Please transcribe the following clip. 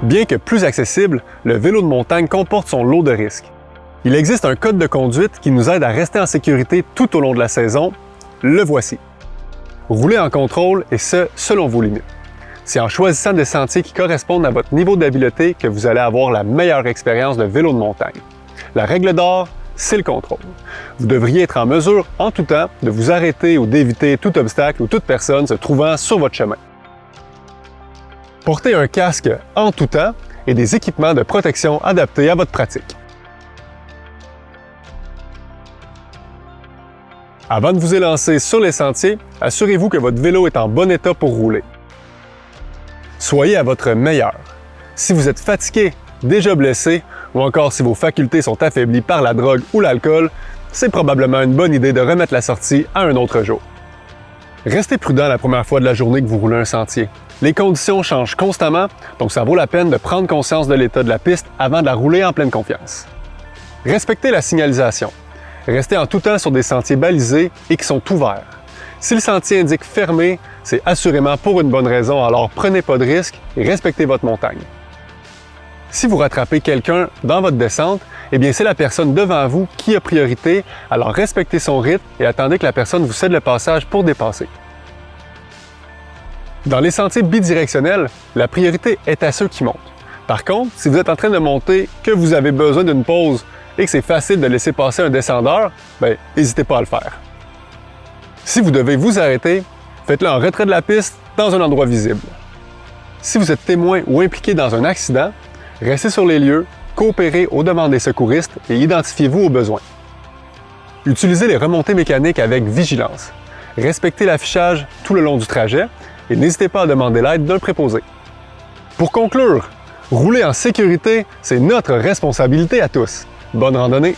Bien que plus accessible, le vélo de montagne comporte son lot de risques. Il existe un code de conduite qui nous aide à rester en sécurité tout au long de la saison. Le voici. Roulez en contrôle et ce, selon vos limites. C'est en choisissant des sentiers qui correspondent à votre niveau d'habileté que vous allez avoir la meilleure expérience de vélo de montagne. La règle d'or, c'est le contrôle. Vous devriez être en mesure, en tout temps, de vous arrêter ou d'éviter tout obstacle ou toute personne se trouvant sur votre chemin. Portez un casque en tout temps et des équipements de protection adaptés à votre pratique. Avant de vous élancer sur les sentiers, assurez-vous que votre vélo est en bon état pour rouler. Soyez à votre meilleur. Si vous êtes fatigué, déjà blessé, ou encore si vos facultés sont affaiblies par la drogue ou l'alcool, c'est probablement une bonne idée de remettre la sortie à un autre jour. Restez prudent la première fois de la journée que vous roulez un sentier. Les conditions changent constamment, donc ça vaut la peine de prendre conscience de l'état de la piste avant de la rouler en pleine confiance. Respectez la signalisation. Restez en tout temps sur des sentiers balisés et qui sont ouverts. Si le sentier indique fermé, c'est assurément pour une bonne raison, alors prenez pas de risque et respectez votre montagne. Si vous rattrapez quelqu'un dans votre descente, eh bien c'est la personne devant vous qui a priorité, alors respectez son rythme et attendez que la personne vous cède le passage pour dépasser. Dans les sentiers bidirectionnels, la priorité est à ceux qui montent. Par contre, si vous êtes en train de monter, que vous avez besoin d'une pause et que c'est facile de laisser passer un descendeur, n'hésitez pas à le faire. Si vous devez vous arrêter, faites-le en retrait de la piste dans un endroit visible. Si vous êtes témoin ou impliqué dans un accident, restez sur les lieux, coopérez aux demandes des secouristes et identifiez-vous aux besoins. Utilisez les remontées mécaniques avec vigilance. Respectez l'affichage tout le long du trajet et n'hésitez pas à demander l'aide d'un préposé. Pour conclure, rouler en sécurité, c'est notre responsabilité à tous. Bonne randonnée!